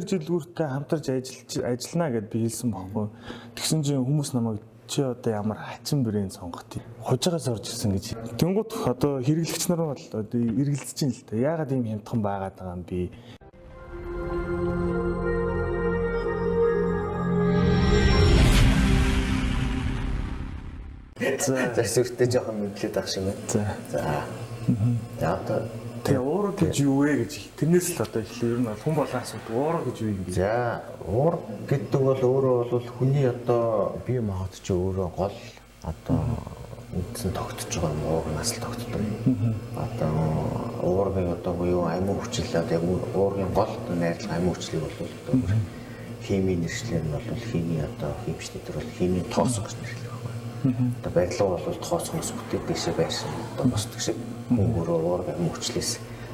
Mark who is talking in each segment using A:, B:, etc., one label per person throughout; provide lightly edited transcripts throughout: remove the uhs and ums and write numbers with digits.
A: 2 жил үртэй хамтарч ажиллана гэд би хэлсэн баггүй. Тэгсэн чинь хүмүүс намайг чи одоо ямар хачин брэнд сонгох тийм хожоогоос орж ирсэн гэж. Тэнгууд одоо хэрэглэгч нар бол одоо эргэлзэж чинь л та. Яагаад ийм хямдхан байгаад байгаа юм би.
B: За сүртэй жоохон мэдлээд ах шиг байна. За. За одоо
A: тэгээ уур гэж юу вэ гэж тэрнээс л одоо эхлэв нь хүн болгон асуудаг уур гэж юу юм бэ?
B: За уур гэдэг бол өөрөө бол хүний одоо бие махбод чи өөрөө гол одоо үндсэн тогтож байгаа юм уурнаас л тогтдог. Одоо уургийн одоо буюу амин хүчил одоо яг уургийн гол найрлага амин хүчлийг бол одоо химийн нэршлэр нь бол химийн одоо химчнэр бол химийн тоосго гэж нэрлэдэг. Одоо барилга бол тоосгоноос бүтээд дэшээ байсан одоо босдог шиг өөрөө уургийн хүчлээс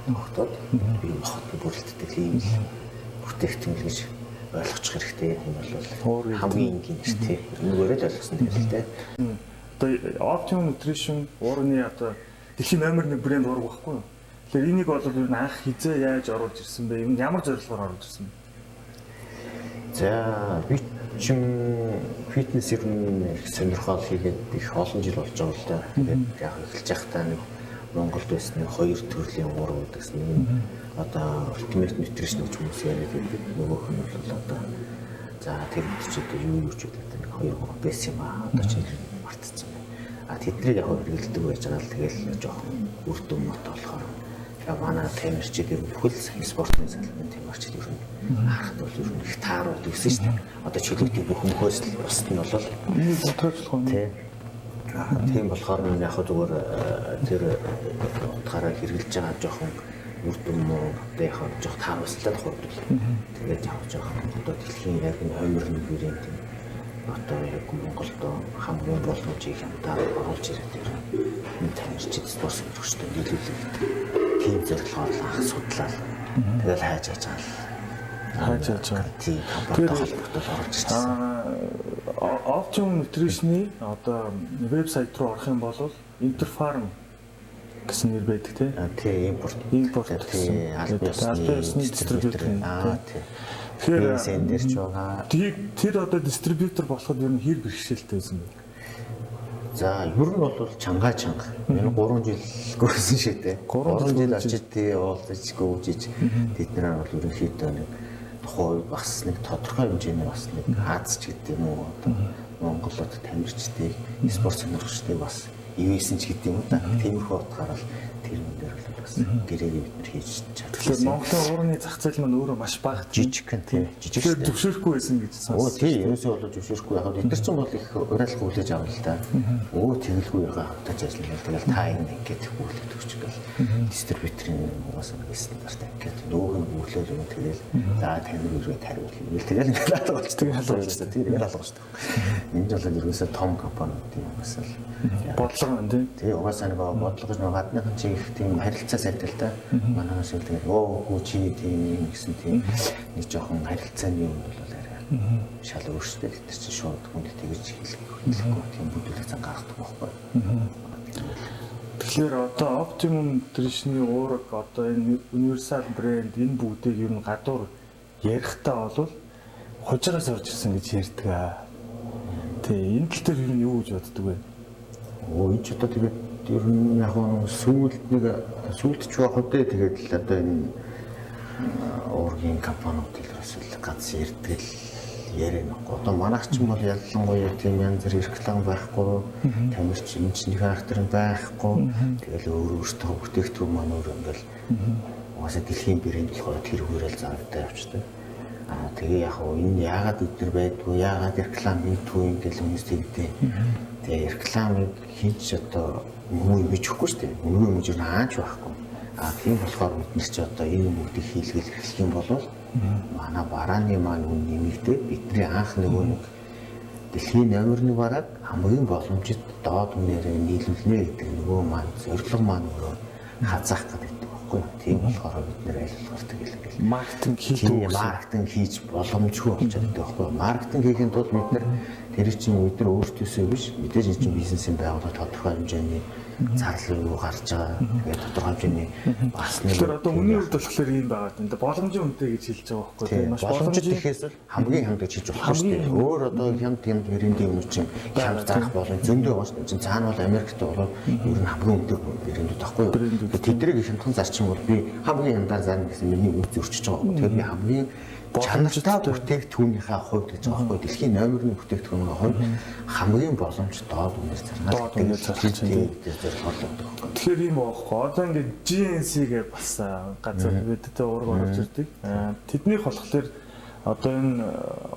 B: тогтоод бие махбод бүрэлддэг ийм л бүтээгдэхүүн гэж ойлгочих хэрэгтэй юм бол хамгийн энгийн шүү дээ. Нүгээрээ л ойлгосон тийм л дээ.
A: Одоо Optimum Nutrition уурны одоо дэлхийн номер 1 брэнд уург байхгүй юу? Тэгэхээр энийг бол ер нь анх хизээ яаж оруулж ирсэн бэ? Ямар зорилгоор оруулж ирсэн бэ?
B: За би чин фитнес ер нь сонирхол хийгээд их олон жил болж байгаа л да. Тэгээд яг эхэлж байхдаа нэг Монголд байсан нэг 2 төрлийн уур гэдэгсэн нэг одоо Ultimate Nutrition гэж хүмүүс яриад байдаг. Нөгөөх нь бол одоо за тэр чид юу ч гэдэг нэг 2 байсан юм аа. Одоо чинь мартцсан байна. А тэднийг яг хэрэгэлдэг байж байгаа л тэгэл жоохон үр дүн мот болохоор яг манай тренерчид ер нь бүхэл спортын салбарын тренерчид ер нь харахад бол ер нь их таарууд өгсөн шүү дээ. Одоо чөлөөтэй бүх хүмүүст л бусд нь бол
A: энэ бодгочлох юм.
B: Тийм болохоор яг зүгээр тэр утгаараа хэрэгжилж байгаа жоохон үр дүн муу яг жоохон тааруулсалтай тохиолдол. Тэгээд яг жоохон одоо дэлхийн яг номер 1 брэнд одоо яг Монголд хамгийн боломжийг хямдаар оруулж ирээд байна. Энэ таньчид спорт төгсдөг нийлүүлэг тийм зорилгоор анх судлаа. Тэгэл хайж байгаа. Тийм компанитай холбогдол оруулж ирсэн.
A: Optimum Nutrition-ы одоо вебсайт руу орох юм бол Interfarm гэсэн нэр байдаг тийм.
B: Тийм импорт тийм албасны дистрибьютор. Тэгэхээр сендерч байгаа.
A: Тэр одоо дистрибьютор болоход ер нь хэр бэрхшээлтэй байсан бэ?
B: За ер нь бол чанга. Энэ 3 жил гүйсэн шүү дээ. 3 жил очиж уулзаж гүйжиж тэднэр бол ерөнхийдөө нэг тухай бас нэг тодорхой хэмжээний бас нэг Аз ч гэдэг юм уу одоо Монголд тамирчдыг спорт сонирхчдыг бас ивэсэн ч гэдэг юм да. Тиймэрхүү утгаараа тэр юм дээр бол бас гэрээгээ бид нар хийж чадсан.
A: Тэгэхээр Монголын уурны зах зээл маань өөрөө маш бага
B: жижигхэн тийм жижиг
A: зөвшөөрөхгүй байсан гэж
B: сонсон. Тийм ерөөсөө бол зөвшөөрөхгүй яг бид нар ч бол их уриалга хүлээж авах л да. Тэгэлгүй ягаа хатаж ажиллана. Тэгэл та ингэж хүлээж өгч гэл дистрибьюторын угаас нэг стандарт ингээд нөгөөх нь бүглээд юм тэгэл за тань үргээ тариул. Тэгэл ингээд алга болчихдог халуурчтай. Тийм ингээд алга болчихдог. Энэ жол ерөөсөө том компаниуд юм бас л
A: бодлого байна тийм.
B: Тийм угаасаа нэг бодлого гэж гадныхан чи их тийм харилцаа сайтай л да. Манайс л тэгээд оо чи тийм гэсэн тийм нэг жоохон харилцааны юм бол арай шал өөрсдөө тэр чинь шууд хүнд тэгж хэлэхгүй тийм бүдүүлэг зан гаргадаг байхгүй.
A: Тэгэхээр одоо Optimum Nutrition-ы уураг одоо энэ универсал брэнд энэ бүгдийг ер нь гадуур ярихдаа бол хожоогоос орж ирсэн гэж ярьдаг. Тэгээ энэ тал дээр ер нь юу гэж боддөг вэ?
B: Энэ ч одоо тэгээд ер нь яг сүүлд ч байх үедээ тэгээд л одоо энэ уургийн компаниуд илэрс л ганц ярьдаг л яриа нөхгүй. Одоо манайх ч юм бол ялангуяа тийм янз бүр реклам байхгүй, тамирч инженер характер байхгүй. Тэгэл өөрөөсөө бүтээгдэхүүн маань өөр ингээл угаасаа дэлхийн брэнд болохоор тэр хүрэл заагдаа явчихдаг. Тэгээ яг энэ яагаад өдр байдгүй, яагаад реклам хийдгүй ингээл хүмүүс тэгдэ. Тэгээ рекламыг хийж одоо муу бичихгүй шүү дээ. Муу юм жир хаач байхгүй. Тийм болохоор бид нар ч одоо энэ бүгдийг хийлгэл эхлэх юм бол манай барааны маань үн нэмэгдээ бидний анх нэг дэлхийн номер 1 бараг хамгийн боломжит доод үнээрээ нийлүүлнэ гэдэг нөгөө маань зорилго маань өөрөө хазаах гэдэг байхгүй. Тийм болохоор бид нэр аль болохоор тэгэл маркетинг хийж боломжгүй болчиход байгаа байхгүй. Маркетинг хийхэд тулд бид нар тэр чинь бид нар өөртөөсөө биш мэдээж чинь бизнесийн байгууллага тодорхой хэмжээний зарлал юу гарч байгаа. Тэгээд тодорхой хэмжээний бас нэг
A: Тэгэхээр одоо үнийн үед болохоор ийм байгаа. Энэ боломжийн үнэтэй гэж хэлж байгаа байхгүй тийм маш
B: боломжит гэхээс л хамгийн хямд гэж хэлж болох шүү дээ. Өөр одоо хямд брэндийн юм чинь хямд зарах болон зөндөө байгаа шүү дээ. Цаана бол Америкт болоод ер нь хамгийн өндөр брэндүүд байхгүй юу. Тэднийг хямдхан зарчих юм бол би хамгийн хямдаар зарна гэсэн миний үйл зөрчиж байгаа байхгүй. Тэгэхээр би хамгийн чанартай бүтээгдэхүүнийхээ хувьд гэж байгаа байхгүй. Дэлхийн номер 1 бүтээгдэхүүнийн хувьд хамгийн боломжтой үнээр зарна.
A: Тэгэхээр ийм байхгүй. Одоо ингээд GNC гэх бас газар дэдтэй уурга орж ирдэг. Тэднийх болохоор одоо энэ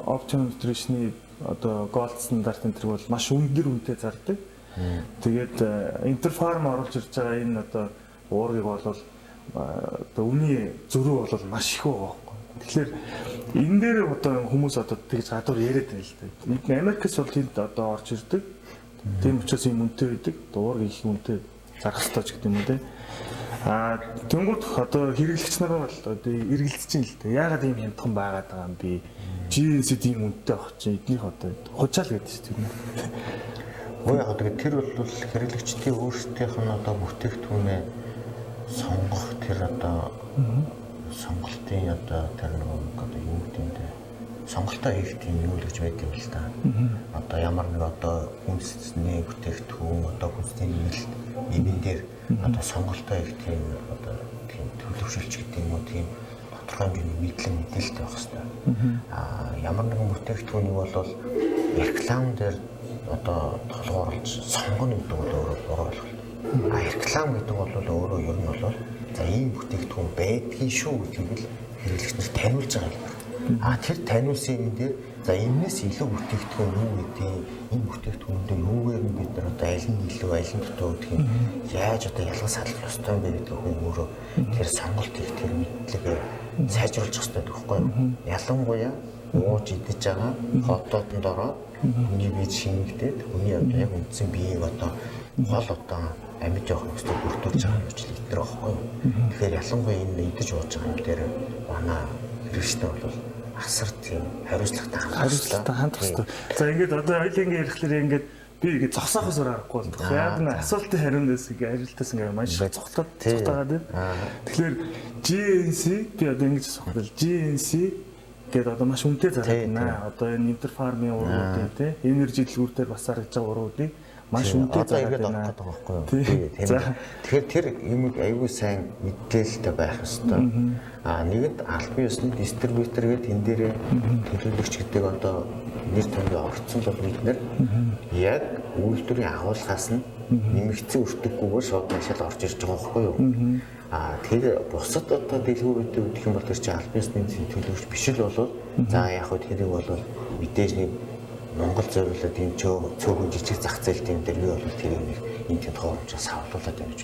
A: Optimum Nutrition-ы одоо Gold стандарт энэ төр бол маш өндөр үнэтэй зардаг. Тэгээд Interfarm оруулж ирж байгаа энэ одоо уургыг бол одоо үний зөрүү бол маш их байгаа. Тэгэхээр энэ дээр одоо хүмүүс одоо тэгж гадуур яриад байна л дээ. Америкс бол тэнд одоо орж ирдэг. Тийм учраас юм үнэтэй байдаг. Дуурга их үнэтэй зарах хэрэгтэй ч гэдэг юм уу те. Тэнгууд одоо хэрэглэгч нар бол одоо эргэлзэж юм л дээ. Яагаад ийм хямдхан байгаад байгаа юм би? GNC тийм үнэтэй авах чинь эднийх одоо хужаал гэдэг чинь тийм үү?
B: Өө яг одоо тэр бол хэрэглэгчдийн өөрсдийнх нь одоо бүтээгдэхүүнээ сонгох тэр одоо сонголтын одоо тэр нэг одоо юу гэдэг юм те сонголтоо хийх тийм юу л гэж байдаг юм л та. Одоо ямар нэг одоо хүнсний бүтээгдэхүүн одоо хүнсний нэмэн дээр одоо сонголтоо хийх тийм одоо тийм төлөвшөлч гэдэг юм уу тийм тодорхой хэмжээний мэдлэг мэдээлэлтэй байх хэрэгтэй. Ямар нэгэн бүтээгдэхүүнийг бол реклам дээр одоо толгуурлж сонгоно гэдэг бол өөрөө буруу ойлголт. Реклам гэдэг бол өөрөө ер нь бол за ийм бүтээгдэхүүн байдгийн шүү гэдгийг л хэрэглэгч нар таниулж байгаа юм. Тэр таниулсан юм дээр за энэс илүү бүтээгдэхүүн юу гэдэг энэ бүтээгдэхүүндээ юугаар нь бид нар одоо аль нь илүү аль нь дутуу гэдэг юм яаж одоо ялгаж салах ёстой юм бэ гэдэг нь өөрөө тэр сонголт хийх тэр мэдлэгээ сайжруулах ёстой байхгүй юу? Ялангуяа ууж идэж байгаа хотоодонд ороод хүний бие шинэгдээд хүний одоо яг үндсэн биеийг одоо гол одоо амьд явах нөхцөл бүрдүүлж байгаа юм чинь илтэр байхгүй юу? Тэгэхээр ялангуяа энэ идэж ууж байгаа юм дээр манай хэрэгчтэй бол асар тийм хариуцлагатай
A: хандах хэрэгтэй. За ингээд одоо хоёулынгийн ярихлаар ингээд би ингээд зогсоохоос аргагүй болдог. Яг нь асуултын хариунаас ингээд ажилтаас ингээд маш цогцолтоод цогтаагаад байна. Тэгэхээр GNC би одоо ингэж асуухад GNC гэдэг одоо маш үнэтэй зараад байна. Одоо энэ Interfarm-ийн ургуудын тий энержи дэлгүүртээр бас зарж байгаа ургуудыг маш үнэтэй зараад байна. Тэгэхээр
B: тэр юмыг аюул сайн мэдээлэлтэй байх ёстой. Нэгэнд албан ёсны дистрибьютор гэдэг энэ дээр төлөөлөгч гэдэг одоо нэр томьёо орцсон бол бид нэр яг үйлдвэрийн агуулгаас нь нэмэгдсэн өртөггүйгээр шууд машаал орж ирж байгаа байхгүй юу? Тэр бусад одоо дэлгүүрүүдэд өгөх юм бол тэр чинь албан ёсны төлөөлөгч биш л болоод за яг хөө тэрийг бол мэдээж нэг Монгол зориулаад энэ цөөхөн жижиг зах зээл тийм дээр би бол тэрийг нэг энэ тийм тохиолдолд савлуулаад байна гэж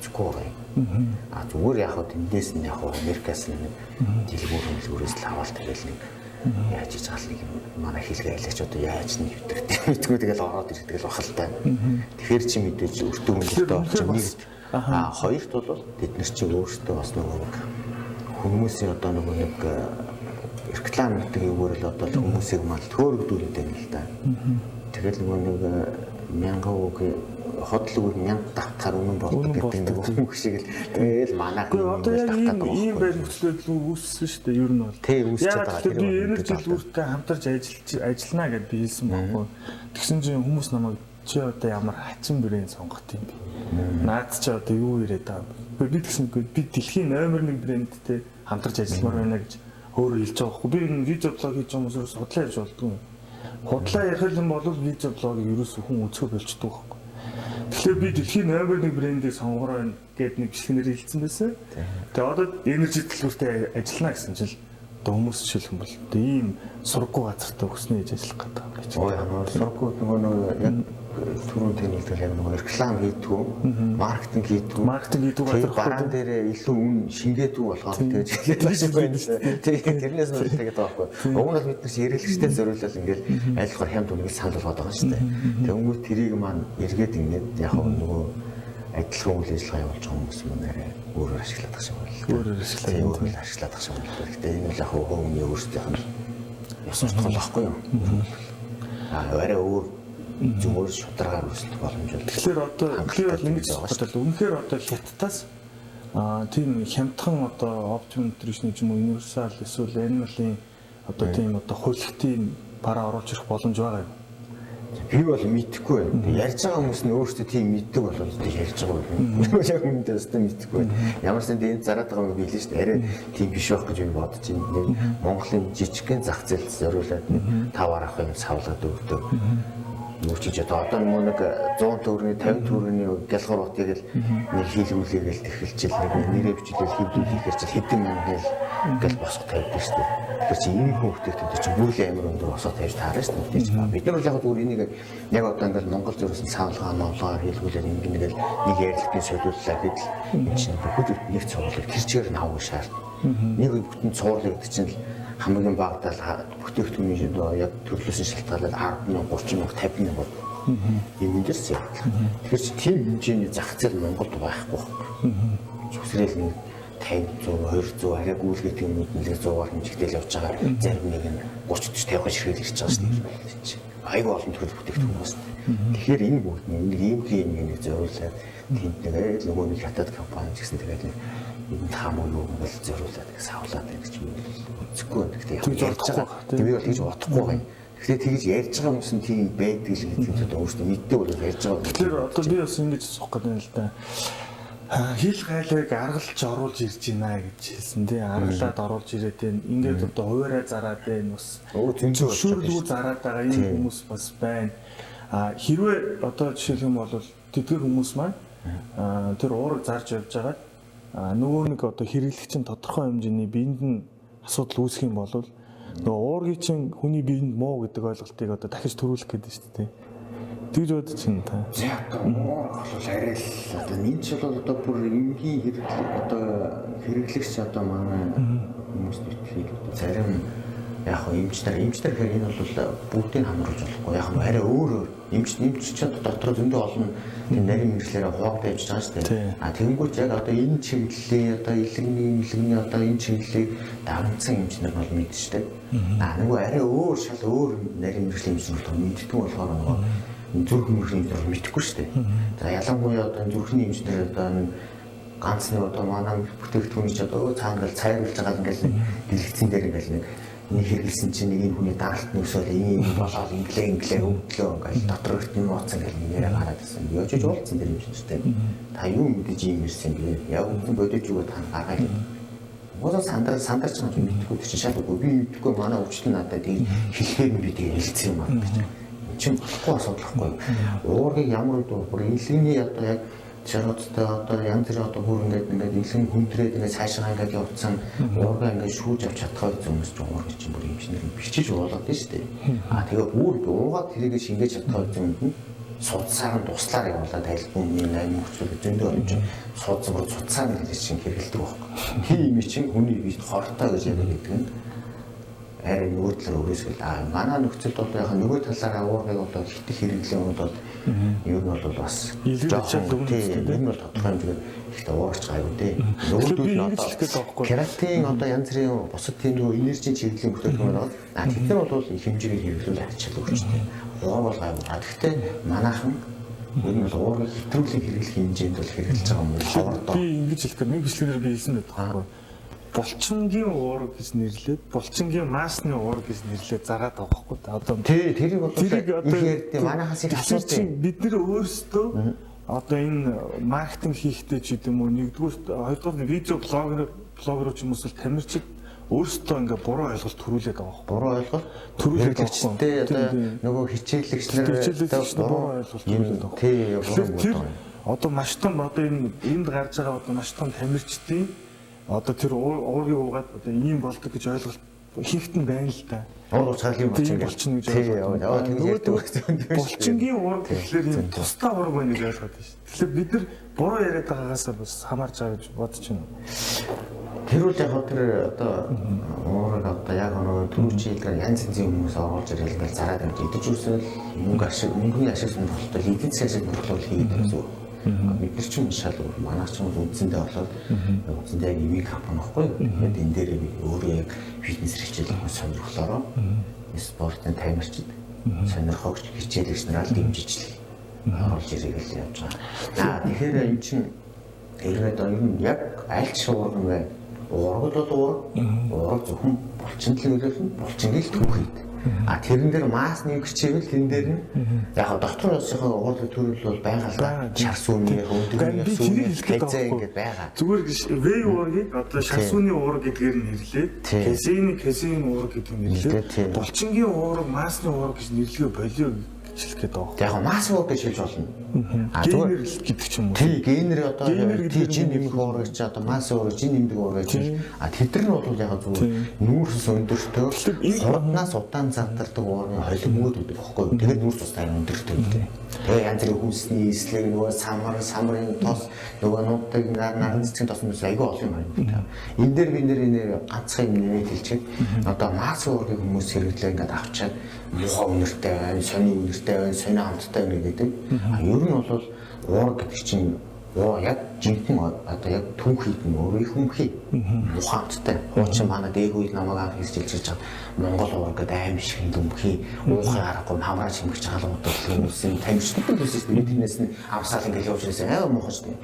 B: үзэхгүй байгаа юм. Зүгээр яг хөө тэндээс нь яг хөө Америкаас нэг дэлгүүрээс л аваад тэгэл нэг яаж хийж гал нэг манай хэлгээ айлч одоо яаж нэг хэвдэртэй мэдгүй тэгэл ороод ирдэг л бахалтай. Тэгэхээр чи мэдээж өртөг мөлтөө орчих нэг. Хоёрт бол бид нар чи өөрсдөө бас нөгөө хүмүүсийн одоо нөгөө нэг реклам гэдэг юугаар л одоо хүмүүсийг мал төөрөгдүүлээд байна л да. Тэгэл нөгөө нэг 1000 үг хотлог 1000 давтахаар үнэн болдог гэдэг нэг хүмүүс шиг л тэгэл манайх
A: одоо яг ийм байр нөхцөлөд үүссэн шүү дээ ер нь бол.
B: Тий үүсэж байгаа.
A: Би энержи дэлгүүртээ хамтарч ажиллана гэдээ би хэлсэн байхгүй. Тэгсэн чинь хүмүүс намайг чи одоо ямар хачин брэнд сонгох юм бэ? Наад чи одоо юу ирээд байгаа юм? Би тэгсэнгүй би дэлхийн номер 1 брэндтэй хамтарч ажилламаар байна гэж өөрөө хэлж байгаа байхгүй. Би энэ видео блог хийж байгаа хүмүүсээс судлаа ярьж болдгоо. Худлаа ярих юм бол видео блогийг ерөөсөө хүн үзэх болчдөг байхгүй. Тэгэхээр би дэлхийн номер 1 брендийг сонгороо гэдэг нэг бичлэгнэр хэлсэн байсан. Тэгээ одоо энержи дэлгүүртээ ажиллана гэсэн чинь одоо хүмүүс жишээлх юм бол ийм сургуу газартаа өснө хийж ажиллах гэдэг юм гэж.
B: Ой сургуу нөгөө яг түрүүн тэнэлдэг яг нөгөө реклам хийдгүү, маркетинг хийдгүү газар бараан дээрээ илүү үн шингээдгүү болгоод тэгэж хэлээд байна. Тэгээд тэрнээс нь тэгээд байгаа байхгүй. Уг нь бол бид нар ярилцлагатай зориулал ингээл айлхаар хямд үнэгийг санал болгоод байгаа шүү дээ. Тэгвэл тэрийг маань эргээд ингээд яг нөгөө адилхан үйл ажиллагаа явуулж байгаа хүмүүс маань арай өөрөөр ашиглаад байгаа юм байна. Өөрөөр ашиглаад байгаа юм байна. Гэхдээ энэ л яг хүмүүний өөрсдийнх нь ёс суртахуул байхгүй юу? Арай өөр зүгээр шударгаар үүсэлт боломж бол.
A: Тэгэхээр одоо би бол ингэж боддог. Үнэхээр одоо хятадаас тийм хямдхан одоо Optimum Nutrition ч юм уу Universal эсвэл Animal-ийн одоо тийм одоо хөлтийн бараа оруулж ирэх боломж байгаа юм.
B: Би бол мэдэхгүй байна. Ярьж байгаа хүмүүс нь өөрсдөө тийм мэддэг болоод ярьж байгаа юм. Би яг үүндээ өстө мэдэхгүй байна. Ямар ч энэ зараад байгаа юм билээ шүү дээ. Арай тийм биш байх гэж би бодож байна. Монголын жижигхэн зах зээлд зориулаад 5 арах юм савлаад өгдөг. Мөчиж одоо нэг 100 төгрөгийн 50 төгрөгийн гялгар утыг л нэг хийлгүүлээгээл тэхэлжил нэг нэрээ бичүүлэл хөвдүүлэхээр чи хэдэн мянган гэл босго тавьдаг шүү дээ. Тэгэхээр чи энэ хөвгтөд чи бүрийн амир өндөр босго тавьж таарна шүү дээ. Бид нар бол яг зүгээр энийг яг одоо ингээл Монгол зүрхсэн савлгаа новлоор хийлгүүлээд ингээл нэг ярилцлагын солиуллаа гэдэл энэ чинь бүгд нэг цогцол тэр чигээр навгүй шаардна. Нэг бүтэн цуурлагдчих чинь хамгийн багадаа бүтээгдэхүүний яг төрлөөсөн шалтгаалаад 10,000, 30,000, 50,000 юм мэдэрч яа. Тэгэхээр чи тийм хэмжээний зах зээл Монголд байхгүй байхгүй. Зүсрэл нэг 50, 100, 200 арай гүйлгээд юмуд нэлээд 100-аар хэмжигдэл явж байгаа. Зарим нэг нь 30-40 ширхэл ирж байгаа шүү дээ. Айгүй олон төрөл бүтээгдэхүүн байна. Тэгэхээр энэ бүгд нэг ийм нэг зориулаад тэнд нэг нөгөө нэг хятад компани ч гэсэн тэгээд энэ таамаг юу бол зориулаад их савлаад байх гэж юм үзэхгүй байна. Гэхдээ яг ярьж байгаа. Би бол тэгж бодохгүй байна. Тэгэхээр тэгж ярьж байгаа хүмүүс нь тийм байдаг л гэдэг нь өөрөөсөө мэддэг бол ярьж байгаа.
A: Тэгэхээр одоо би бас ингэж асуух гэдэг юм л да. Хил гайлыг аргалж оруулж ирж байна гэж хэлсэн тий. Аргалаад оруулж ирээд байна. Ингээд одоо хуваараа зараад байна бас. Зөвшөөрлөө зараад байгаа энэ хүмүүс бас байна. Хэрвээ одоо жишээлх юм бол тэдгэр хүмүүс маань тэр уурыг зарж явж байгаа нөгөө нэг одоо хэрэглэгч нь тодорхой хэмжээний биед нь асуудал үүсэх юм бол нөгөө уургийн чинь хүний биед муу гэдэг ойлголтыг одоо дахиж төрүүлэх гэдэг нь шүү дээ. Тэгж бодож байна та.
B: За муу бол арай л одоо энэ ч бол одоо бүр энгийн хэрэглэгч одоо манай хүмүүс нэртэй зарим яг эмчнэр гэхээр энэ бол бүгдийг хамруулж болохгүй. Яг арай өөр эмч ч дотор зөндөө олон тийм нарийн мэрэгчлэрээ хуваагдаж явж байгаа шүү дээ. Тэгэнгүүт яг одоо энэ чиглэлийн одоо илгэний одоо энэ чиглэлийг давамцсан эмчнэр бол мэдчихтэй. Нөгөө арай өөр шал өөр нарийн мэрэгчлийн эмчнэр бол мэддэг болохоор нөгөө зүрх мөрөхийн эмчнэр мэдхгүй шүү дээ. За ялангуяа одоо зүрхний эмчнэр одоо ганц нэг одоо манай бүтээгдэхүүний ч одоо цаана гал цайруулж байгаа ингээл дэлгэцэн дээр ингээл нэг хэрэглэсэн чинь нэг энэ хүний даралт нөөсөөл ийм болоод инглээ өвдлөө ингээл дотор ихт юм ууцсан гэл нэрээ гараад ирсэн. Яжиж уулцсан дээр юм шиг шүү дээ. Та юу мэдэж ийм ирсэн бэ? Яг үгүй бодож юу та гаргаад. Моос сандарч байгаа юм мэдгүй чи шал үгүй би мэдгүй манай өвчлөл надад тийм хэлэхээр би тийм хэлсэн юм аа гэж. Чин болохгүй асуудал байхгүй. Уургийг ямар үгүй бүр инлэний одоо яг чаруудтай одоо янз бүрийн одоо бүр ингээд инлэн хүндрээд ингээд цаашаа ингээд явцсан уургаа ингээд шүүж авч чадхаа хүмүүс ч уург чинь бүр юм шинээр бичиж болоод тийм шүү дээ. Тэгээ бүр уугаад тэрийг шингээж чадхаа юмд нь судсаар нь туслаар явуулаад айлбуумын 8 хүчтэй зөндөө орж судсан цуцаар нэг чинь хэрэгэлдэг байхгүй. Хин юм чинь хүний бие хортой гэж яриад гэдэг нь арай нөгөө талаар өрөөсгөл манай нөхцөлд одоо яг нөгөө талаараа уургыг одоо хитэх хэрэглээнүүд бол ер нь бол бас жоохон тийм энэ бол тодорхой хэмжээгээр ихтэй уурч байгаа юм дээ. Нөгөөдөл нь одоо кератин одоо янз бүрийн бусад тийм нөгөө энержи чиглэлийн бүтээгдэхүүн байна. Тэд нар бол их хэмжээгээр хэрэглүүл ачаал өгчтэй. Уургал гайваа. Гэхдээ манайхан ер нь бол уургыг хэтрүүлэн хэрэглэх хэмжээнд бол хэрэглэж байгаа юм уу?
A: Би ингэж хэлэхээр нэг бичлэгээр би хэлсэн байдаг байхгүй. Булчингийн уурга гэж нэрлээд булчингийн маасны уурга гэж нэрлээд зараад байгаа байхгүй. Одоо
B: тэрийг бол их манайхаас их асуудаг.
A: Бид нэр өөрсдөө одоо энэ маркетинг хийхдээ ч гэдэм үү нэгдүгээр хоёрдугаар нь видео блогер ч юм уус тамирчид өөрсдөө ингээ буруу ойлголт төрүүлээд байгаа байхгүй.
B: Буруу ойлголт төрүүлээд байгаа. Одоо нөгөө хичээлэгчлэр
A: буруу ойлголт төрүүлээд байгаа. Тэр одоо маш том одоо энд гарч байгаа одоо маш том тамирчдын одоо тэр уургийг уугаад одоо ийм болдог гэж ойлголт хийхт нь байна л да.
B: Уур цаалын
A: булчин гэж ойлгоод. Булчингийн уург гэхэлэр ийм тусдаа уург байна гэж ойлгоод байна шүү. Тэгэхээр бид нар буруу яриад байгаагаас бас хамаарч байгаа гэж бодож байна.
B: Тэр үл яг тэр одоо уурыг одоо яг нөгөө түрүүчилгээр янз янзын хүмүүс оруулж ирэл ингээл зараад авч идэж үсэл мөнгөний ашиг сонирхолтой эдийн засгийн бодлого хийгээд байгаа. Бид нар ч шал манайх ч үндсэндээ болоод үндсэндээ яг ивэ компани байхгүй. Тэгээд энэ дээр би өөрөө яг фитнес хичээл сонирхлоороо спортын таймерчд сонирхогч хичээлэгч нараа дэмжиж оруулж ирэх л явж байгаа. Тэгэхээр эн чинь ирээд ер нь яг аль ч уурга вэ? Уургал бол уурга зөвхөн булчин л нөлөөлнө, булчин л түүхийд. Тэрэн дээр масс нэг хичээвэл тэн дээр нь яг доктор улсынхаа уурлаг төрөл бол байгаа л шар сүмний хөндөмний сүмний хэзээ ингэж байгаа.
A: Зүгээр В уургийг одоо шар сүмний уурга гэдгээр нь нэрлээ. Кесийн уурга гэдэг нь нэрлээ. Булчингийн уурга, массны уурга гэж нэрлэгээ болио хэлэх гээд байгаа.
B: Яг масс уурга гэж хэлж болно.
A: Генер гэдэг ч юм уу.
B: Тий, генер одоо жин нэмэх уурга гэж одоо масс уурга, жин нэмдэг уурга гэж. Тэд нар бол яг зүгээр нүүрс өндөртэй хурднаас удаан зандардаг уургын холимгууд гэдэг багхгүй. Тэгээд нүүрс тустай өндөртэй гэдэг. Тэгээ янз бүрийн хүнсний эслэг нөгөө самарын тос нөгөө нуудыг наран цэцгийн тос мэс айгүй олон юм байна. Энэ дээр бид нэр ганцхан юм нэмээд хэлчихээ. Одоо масс уургийг хүмүүс хэрэглээ ингээд авчаад муухай үнэртэй байна, сони үнэртэй байна, сони амттай байна гэдэг. Ер нь бол уурга гэдэг чинь яг жинхэнэ одоо яг түүхийд нь өөрөө их хүмхий ухаантай. Хуучин манай дээг үед намайг анх хэлж байгаа Монгол уурга гэдэг аим шиг хүмхий уухай аргагүй хамраа шимгэж байгаа л бодвол хүмүүсийн тамирчдад үсэж тэрнээс нь авсаал ингээд явж ирсэн аа муухай шүү дээ.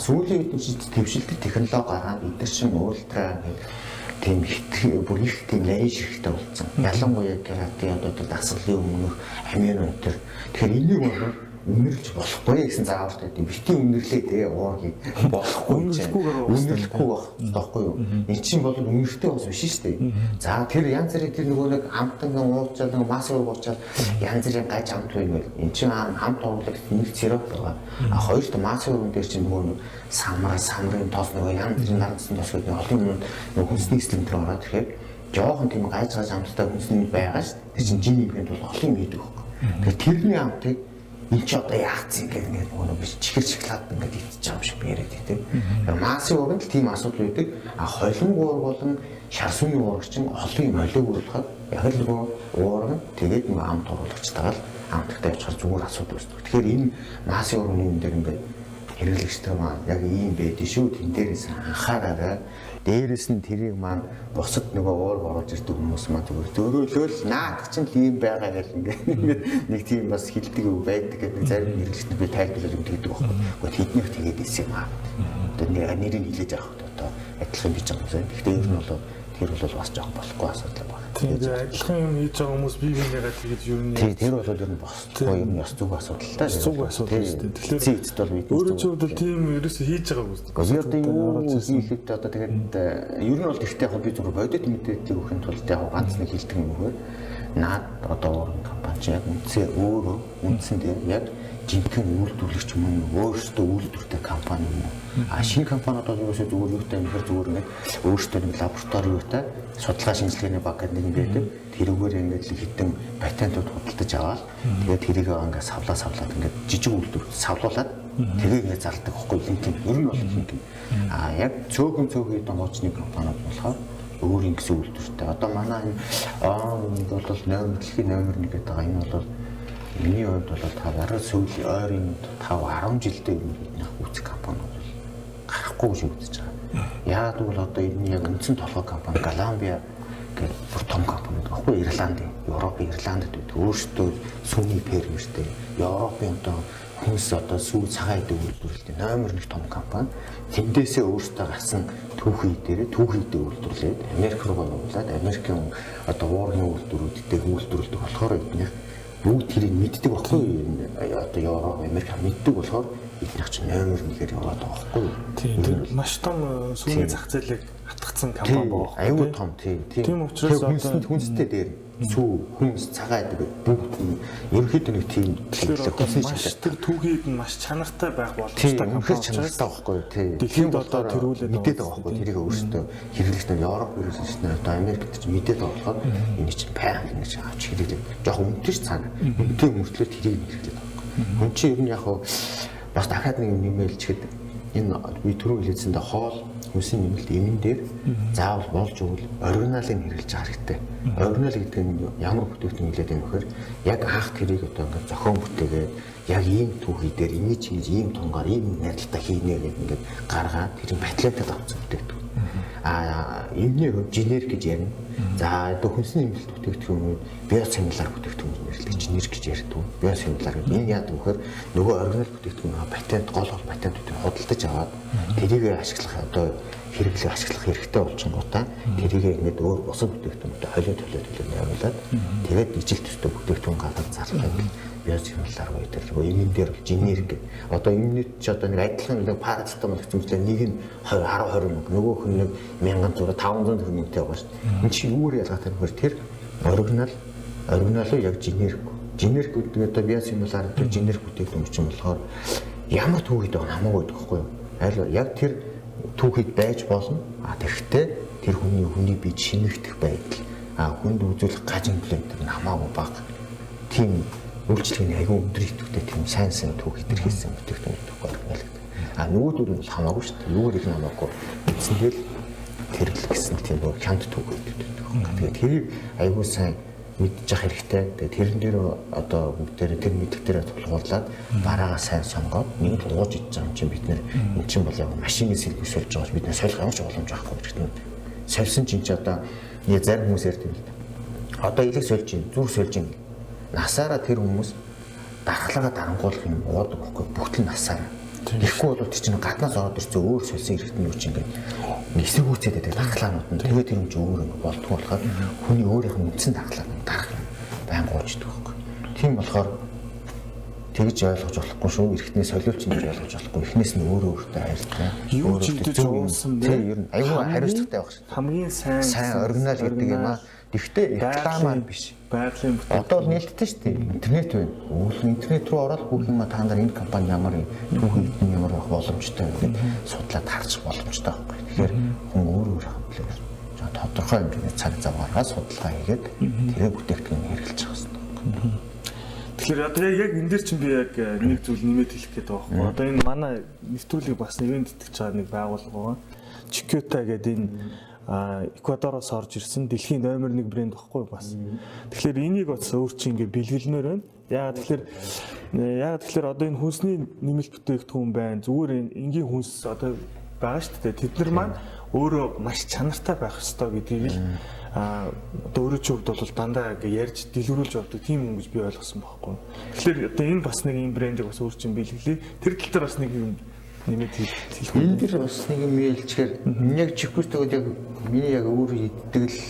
B: Сүүлийн үед чинь төвшилтэй технологи гаргаад бид нар чинь уултраа гэдэг тийм бүр их тийм лейж хэрэгтэй болсон. Ялангуяа карате одоо дасгалын өмнөх амин өнтер. Тэгэхээр энийг бол үнэрлж болохгүй гэсэн заавартай тийм битгий үнэрлээ тэгээ уургийг болохгүй үнэрлэхгүй байхгүй юу? Энд чинь бол үнэртэй бас биш шүү дээ. За тэр янз бүрийн тэр нөгөө нэг амтан ууцаад нэг маск уучаад янз бүрийн гаж амт байвал энэ чинь амт уурлах нэг зэрэг байгаа. Хоёрт маск уун дээр чинь нөгөө самрын тоос нөгөө янз бүрийн наранцсан тоос гэдэг олон юм нөгөө хүнсний эслэн дээр ороод тэгэхээр жоохон тийм гаж амттай хүнсний байгаа шүү. Тэр чинь жин нэмэхэд бол олон юм хийдэг байхгүй. Тэгэхээр тэрний амтыг энэ ч одоо яац юм гэдэг нэг биш чихэр шоколад ингээд идчихэж байгаа юм шиг яриад тийм. Массын уурганд л тийм асуудал үүдэг. Холин уурга болон шар сүмний уурга чинь олон юм олиг болоход яг л нөгөө уурга тэгээд нөгөө амт оруулагчтайгаа л амттай явчихар зүгээр асуудал үүсдэг. Тэгэхээр энэ массын уурганы юм дээр ингээд хэрэглэгчтэй маань яг ийм байдгийг шүү. Тэн дээрээс анхаараарай. Дээрээс нь тэрийг маань бусад нөгөө уурга оруулж ирдэг хүмүүс маань зүгээр зөөрөөлөл наад чинь ийм байгаа гэх ингээд нэг тийм бас хилдэг үү байдаг гэдэг зарим хэрэглэгчид би тайлбарлаж өгдөг байхгүй. Гэхдээ тэднийх тэгээд ирсэн юм аа. Одоо нэрийг хэлээж авах одоо адилхан бий байгаа юм байна. Гэхдээ ер нь бол тэр бол бас жоох болохгүй асуудал байна.
A: Тэгээд адилхан юм хийж байгаа хүмүүс бие биенийгээ тэгээд ер нь
B: тэр бол ер нь босхгүй юм ёс зүг асуудалтай.
A: Зүг асуудал шүү дээ. Тэгэхээр
B: зүйд бол бид
A: өөрөө ч бол тийм ерөөсөө хийж байгаа үст.
B: Одоо юу хийхэд одоо тэгээд ер нь бол ихтэй яг би зүгээр бодит мэдээлэл өгөхын тулд яг ганц нэг хэлдэг юм өгөө. Наад одоо компани яг үндсэн дээр яг жинхэнэ үйлдвэрлэгч мөн өөрсдөө үйлдвэртэй компани юм. Шинэ компаниуд бол ерөөсөө зүгээр юутай юм хэрэг зүгээр ингээд өөрсдөө нэг лаборатори юутай судалгаа шинжилгээний баг гэдэг нэг юм байдаг. Тэрүүгээр ингээд л хитэн патентууд худалдаж аваад тэгээд тэрийг ингээд савлаад ингээд жижиг үйлдвэр савлуулад тэрийг ингээд зардаг байхгүй юм. Ер нь бол юм. Яг цөөхөн донгоочны компаниуд болохоор өөр ингэсэн үйлдвэртэй. Одоо манай бол дэлхийн номер 1 гэдэг байгаа. Энэ бол миний хувьд бол та бараг сүүлийн ойрын 5-10 жилдээ бидний үүсэх компани гарахгүй гэж үзэж байгаа. Яг бол одоо энэ яг үндсэн толгой компани Галамбия гэх бүр том компани байхгүй Ирланд, Европ-Ирландд байдаг. Өөрсдөө сүмний фермертэй Европын одоо хүмүүс одоо сүү цагаан идэв үйлдвэрлэдэг номер 1 том компани. Тэндээсээ өөрсдөө гарсан түүхийдээ үйлдвэрлээд Америк руу явуулаад Америкийн одоо уургийн үйлдвэрүүдтэй үйлдвэрлэдэг болохоор эднийх бүгд тэрийг мэддэг байхгүй юу? Одоо Европ, Америк мэддэг болохоор эднийх чинь номер 1-ээр яваад байгаа байхгүй юу?
A: Тийм маш том сүүний зах зээлийг хатгацсан компани байгаа.
B: Аюу том тийм.
A: Тийм учраас одоо
B: хүнстэй дээр сүү, хүнс, цагаан гэдэг бүгд ерөнхийдөө нэг тийм
A: маш тэр түүхийд нь маш чанартай байх боломжтой
B: компани чанартай байхгүй юу? Тийм
A: одоо тэрүүлээд
B: мэдээд байгаа байхгүй тэрийг өөрсдөө хэрэглэгчнэр Европ хэрэглэгчнэр одоо Америкт ч мэдээд байгаа болохоор энэ чинь пайн гэж авч хэрэглээ. Жохон үнэтэй ч цаана. Үнэтэй мөртлөө тэрийг хэрэглээд байгаа. Хүн чинь ер нь яг бас дахиад нэг юм нэмэлчихэд энэ би түрүү хэлээсэндээ хоол хүнсний нэмэлт эмэн дээр заавал болж өгвөл оригиналыг хэрэглэж байгаа хэрэгтэй. Оригинал гэдэг нь ямар бүтээгдэхүүн хэлээд юм бэхээр яг анх тэрийг одоо ингээд зохион бүтээгээд яг ийм түүхий дээр энийг хийж ийм тунгаар ийм найралтаа хийнэ гэдэг ингээд гаргаад тэрийг патентад авсан бүтээгдэхүүн. Энэний хувьд генерик гэж ярина. За одоо хүнсний нэмэлт бүтээгдэхүүн биосимилар бүтээгдэхүүн нэрлэж нэр гэж ярьдаг. Биосимилар гэдэг энэ яадаг вэхээр нөгөө оригинал бүтээгдэхүүн патент гол патентуудыг худалдаж аваад тэрийг ашиглах одоо хэрэглээ ашиглах хэрэгтэй болчихгоотаа тэрийг ингээд өөр бусад бүтээгдэхүүнтэй холиод явуулаад тэгээд ижил төстэй бүтээгдэхүүн гадаад зарлах биосимилар гэдэг. Имэн дээр генерик одоо имнэт ч одоо нэг адилхан нэг парацетамол хэвчээ нэг нь 10 мянга нөгөөх нь нэг 1600 500 төгрөгтэй байгаа шүү дээ. Энэ чинь үүрэг ялгаатай нөхөр тэр оригинал уу яг генерик гэдэг одоо биосимилар тэр генерик бүтээгдэхүүн чинь болохоор ямар түүхийд байгаа хамаагүй байхгүй юу? Аль яг тэр түүхийд байж болно. Тэгэхдээ тэр хүний бие шинэгдэх байдал хүнд үзүүлэх гажин плент нь хамаагүй бага. Тийм үйлчлэгийн аягүй өндөр идэвхтэй тийм сайн түүх илэрхийлсэн бүтээгдэхүүн байхгүй. Нөгөөдүүд нь хамаагүй шүү дээ. Юу их хамаагүй. Эцэндээ л тэрл гэсэн тийм нэг хямд түүх идэвхтэй. Тэгээд тэрийг аягүй сайн мэдчих хэрэгтэй. Тэгээд тэрэн дээр одоо бүгдээр тэр мэддэгтэрээ тулгуурлаад бараагаа сайн сонгоод нэг лууж идэж байгаа юм чинь бид нэр эн чинь бол яг машины сэлбэсүүлж байгаа бид нэр солих ямар ч боломж байхгүй гэдэг. Сольсон чинь ч одоо зарим хүмүүс ярьдаг юм л да. Одоо илэг сольж чинь зүрх сольж чинь насаараа тэр хүмүүс дархлаагаа дарангуулах юм уудаг байхгүй бүгд л насаараа. Тэгэхгүй бол тэр чинь гаднаас ороод ирсэн өөр сольсон хэрэгтэй юм чинь ингээд эсрэг үүсээд байдаг дархлаанууд нь тэгээд тэр юм чинь өөр юм болдгоо болохоор хүний өөрийнх нь үндсэн дархлааг нь дарах юм байн гоочдөг байхгүй. Тийм болохоор тэгж ойлгож болохгүй шүү. Эрхтний солиулч нь ойлгож болохгүй. Эхнээс нь өөртөө хайртай.
A: Юу ч идэж уусан бэ?
B: Тийм ер нь аюу хариуцлагатай байх шүү.
A: Хамгийн
B: сайн оригинал гэдэг юм аа. Тэгвэл рекламаар биш.
A: Байгалийн бүтээгдэхүүн.
B: Одоо нээлттэй шүү дээ. Интернет байна. Интернет рүү ороод бүх юм та нар энэ компани ямар түүхий ямар байх боломжтой вэ гэдэг судлаад харж боломжтой байхгүй. Тэгэхээр хүн өөр хамтлаа. Тодорхой хэмжээний цаг зав гаргаад судалгаа хийгээд тэгээ бүтээгдэхүүн хэрэглэж байгаа юм.
A: Тэгэхээр одоо яг энэ дээр чинь би яг нэг зүйл нэмээд хэлэх гээд байгаа байхгүй. Одоо энэ манай нэвтрүүлгийг бас ивент итгэж байгаа нэг байгууллага байгаа. Чикёта гэдэг энэ Эквадороос орж ирсэн дэлхийн номер 1 брэнд багхгүй бас. Тэгэхээр энийг бас өөр чинь ингээ бэлгэлмээр байна. Яг тэгэхээр одоо энэ хүнсний нэмэлт бүтээгдэхүүн байна. Зүгээр энгийн хүнс одоо байгаа шүү дээ. Тэд нар маань өөрөө маш чанартай байх ёстой гэдгийг л одоо өөрөө ч хувьд бол дандаа ингээ ярьж дэлгэрүүлж явдаг тийм хүн гэж би ойлгосон байхгүй. Тэгэхээр одоо энэ бас нэг юм брэндийг бас өөр чинь бэлгэлээ. Тэр тал дээр бас нэг юм нэмээд хэлэх.
B: Энэ дэр бас нэг юм хэлчихээр яг чикүүстэйг яг миний яг өөрөө иддэг л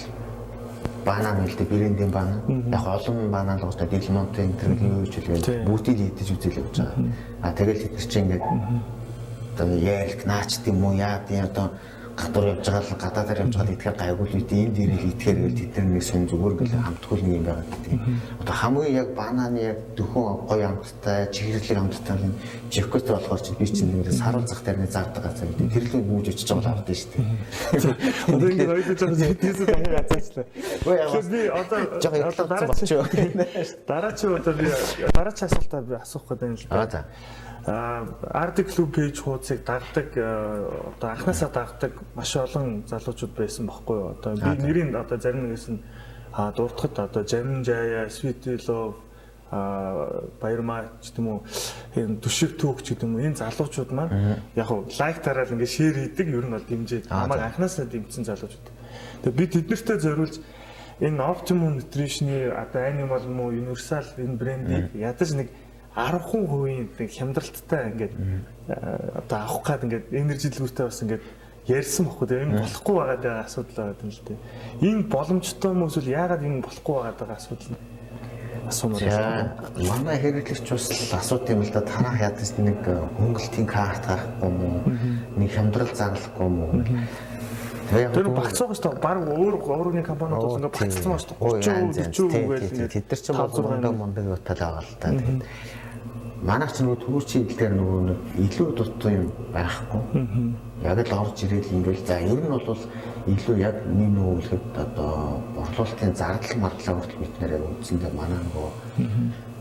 B: банан мэлтэй брендийн банан. Яг олон банан л гоостой Делмонте интервью хийж хэлээ. Бүгдийг идэж үзэл явж байгаа. Тэгэл хэд чинь ингээд одоо яалк наач тийм үү яа тийм одоо гадуур явж байгаа л гадаадаар явж байгаа итгэхээр гайгүй л үгүй энэ дээрээ итгэхээр бид нар нэг сон зүгээр гэл хамтгүй нэг юм байгаа гэдэг. Одоо хамгийн яг бананы яг дөхөн гоё амттай чиглэлэг амттай юм жиккотой болохоор чи би чинь нэг саруул зах тарны зардаг газар гэдэг. Тэр л нүүж очиж байгаа л авдаа шүү дээ.
A: Одоо ингэ ойлгож байгаа зүйлээс дахиад газаачлаа. Би дараа чи асуултаа би асуух гэдэг юм л да. Арт клуб пэйж хуудсыг дагдаг одоо анхнаасаа дагдаг маш олон залуучууд байсан байхгүй юу. Одоо би нэрийн одоо зарим нэгээс нь дуртахад одоо Жамин Жая, Sweet Love, Баярмаа ч гэдэм үү энэ түшиг түүх ч гэдэм үү энэ залуучууд маань яг нь лайк дараад ингээд шеэр хийдэг ер нь бол дэмжиж намайг анхнаасаа дэмжсэн залуучууд. Тэгээ би тэднэртэй зориулж энэ Optimum Nutrition-ы одоо Animal муу Universal энэ брендийг ядаж нэг 10% нэг хямдралттай ингээд одоо авах гад ингээд энержи дэлгүүртэй бас ингээд ярьсан баггүй тийм энэ болохгүй байгаа асуудал байгаа юм л дээ. Энэ боломжтой хүмүүс л яагаад энэ болохгүй байгаа асуудал асуумаар байна.
B: Манай хэрэглэгч бас асуух юм л да танах ядаж нэг хөнгөлтийн карт гарахгүй юм уу? Нэг хямдрал зарлахгүй юм уу? Тэр
A: багцсан шүү дээ. Бараг өөрийн компаниуд бол ингээд багцсан шүү дээ. 30% 40% гэж
B: тэд нар ч бол мундаг утал байгаа л та. Манайх ч нөгөө төвөрчийн хэлээр нөгөө илүү дутуу юм байхгүй. Яг л орж ирээд ингээл за ер нь бол илүү яг нэг үлгэд одоо борлуулалтын зардал мардлаа хүртэл бид нэрээ үзсэндээ манай нөгөө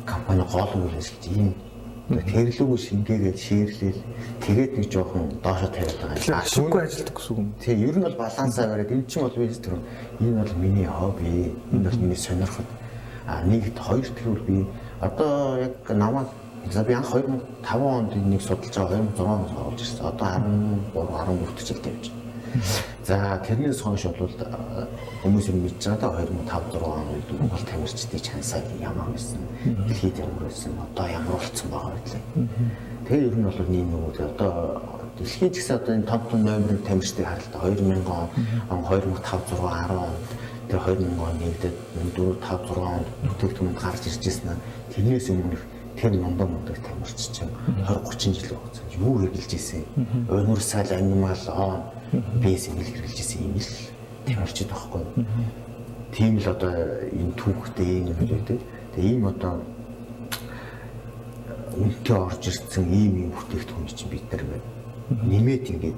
B: компани гол үйл ажиллаж ийм тэрлүүг шингээгээд шийрлэл тэгээд нэг жоохон доошо тавиад байгаа.
A: Ашиггүй ажилтдаг гэсэн үг юм.
B: Тий, ер нь бол балансаа бариад энэ чинь бол бизнес төр. Энэ бол миний хобби, энэ бол миний сонирхол. Нэгд хоёр тэгвэл би одоо яг намайг за би анх 2005 онд нэг судалж байгаа 2006 онд орж ирсэн. Одоо 13 14 жил тавьж байна. За тэрнээс хойш бол хүмүүс юм мэдж байгаа да 2005 6 онд Монгол тамирчдын чансаа ямар байсан. Дэлхийд ямар байсан. Одоо ямар болцсон байгаа вэ? Тэгээ ер нь бол нийгэм нөгөө одоо дэлхийд гэсэн одоо энэ топ номерын тамирчдыг харалтаа 2000 он 2005 6 10 онд тэр 2000 он нэгдээд 4 5 6 онд бүтээгдэхүүн гарч ирж ирсэн нь тэрнээс өмнө тэр мундаг тамирч чинь 20 30 жил хугацаанд юу хэрэгжилж ирсэн. Универсал анимал он бэс хэл хэрэгжилж ирсэн юм л тамирчид байхгүй. Тийм л одоо энэ түүхтэй юм байдаг. Тэгээ ийм одоо үнэтэй орж ирсэн ийм бүтээгдэхүүн чинь бид нар нэмээд ингээд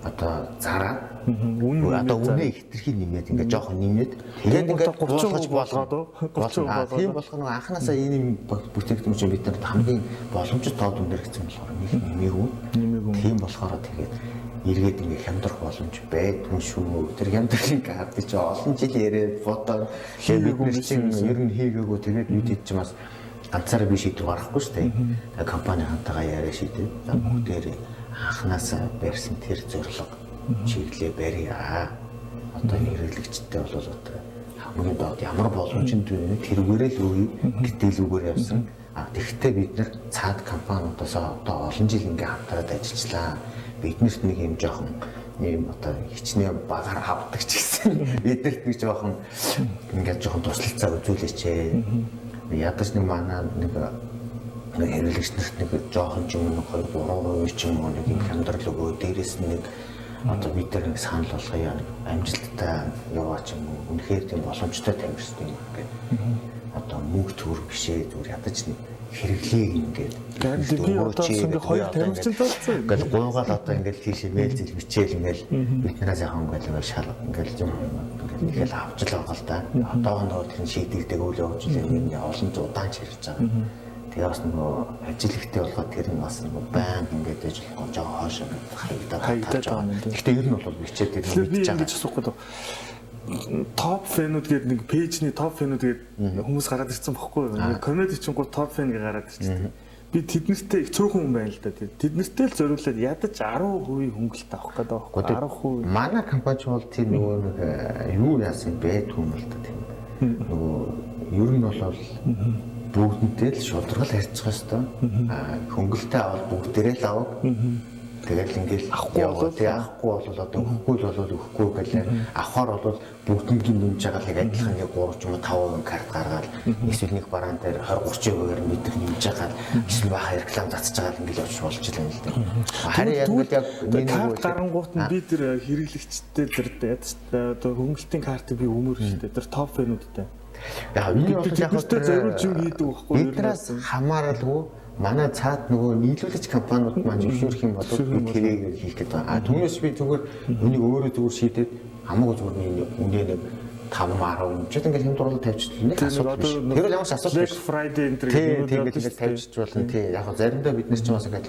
B: одоо зараад одоо үнэ хитрхи нэмээд ингээд жоохон нэмээд тэгээд ингээд 30% болгоод 30% тийм болох нь анханасаа энэ бүтээгдэхүүн чинь бид нар хамгийн боломжит тоод өндөр гэсэн болохоор нэмээгүй тийм болохоор тэгээд эргээд ингээд хямдрах боломж байдгүй шүү. Тэр хямдралын карт чинь олон жил яриад бодоод бид нар чинь ер нь хийгээгүй тэгээд бид хэд ч бас ганцаараа би шийдвэр гаргахгүй шүү дээ. Компани хантайгаа яриа шийдээ. За бүгдээрээ анханасаа барьсан тэр зорилго чиглэлээ барья. Одоо хэрэглэгчтэй бол одоо хамгийн доод ямар боломжтой вэ? Тэрүүгээрээ л үгүй гэтээлүүгээр явсан. Тэгэхдээ бид нар цаад компаниудаас одоо олон жил ингээ хамтраад ажиллажлаа. Биднэрт нэг юм жоохон ийм одоо хичнээн багаар авдаг ч гэсэн биднэрт нэг жоохон ингээд жоохон туслалцаа үзүүлээч. Ядаж нэг манай нэг хэрэглэгч нарт нэг жоохон ч юм уу 2-3% ч юм уу нэг юм хямдрал өгөө дээрээс нэг одоо бид нар нэг санал болгоё амжилттай яваач юм уу үнэхээр тийм боломжтой тамирчтай юм ингээд одоо мөнгө төр бишээ зүгээр ядаж нэг хэрэглээг ингээд
A: би одоо ингээ хоёр тамирчин толцсон
B: ингээд гуйгаал одоо ингээд тийш мэйл зэл бичээл ингээд биднээс яхан ингээд шал ингээд юм ингээд ихэл авч л байгаа л да одоогоо тэр шийдэгдэг үйл явж л юм олон удаан ч ярьж байгаа. Тэгээ бас нөгөө ажил ихтэй болгоод тэр нь бас нөгөө байн ингээд ажиллах жоо хоошоо хаягдаад байгаа. Гэхдээ ер нь бол бичээд тэр нь
A: мэдчихэж байгаа. Би ингэж асуухгүй доо. Топ фэнүүд гэдэг нэг пэйжний топ фэнүүд гэдэг хүмүүс гараад ирсэн бохгүй юу? Комеди чинь гол топ фэн гэж гараад ирсэн. Би тэднэртэй их цөөхөн хүн байна л да. Тэднэртэй л зориулаад ядаж 10% хөнгөлөлт авах гэдэг байхгүй 10%.
B: Манай компани бол тийм нөгөө нэг юу яасан байдгүй юм л да тийм. Нөгөө ер нь бол бүгднтэй л шударгал харьцах хэвээр. Хөнгөлөлтөө авал бүгдээрээ л авах. Тэгэл ингээл авахгүй бол одоо өгөхгүй гэлээ авахаар бол бүгднгийн нэмж байгаа л адилхан нэг 3 ч юм уу 5% карт гаргаад эсвэл нэг бараан дээр 20-30%-аар метр нэмж байгаа эсвэл баха реклам татж байгаа л ингээл явж болж байгаа юм л да. Харин яг
A: карт гарангуут нь би тэр хэрэглэгчтэй тэр одоо хөнгөлтийн картыг би өмөрөх шүү дээ. Тэр топ фэнүүдтэй.
B: Яг энэ бол яг
A: тэр зориулж юм хийдэг байхгүй юу?
B: Биднээс хамааралгүй манай цаад нөгөө нийлүүлэгч компаниуд маань зөвшөөрөх юм бол би тэрийг хийх гэдэг байна. Түүнээс би зүгээр үнийг өөрөө зүгээр шийдээд хамаагүй зүгээр үнэ нэг 5-10 ч ингээд хямдруулалт тавьчихлаа нэг асуудал биш. Тэр бол ямар ч асуудал биш.
A: Friday энэ төр
B: ингээд тавьчих болно тий. Яг го заримдаа бид нар ч бас ингээд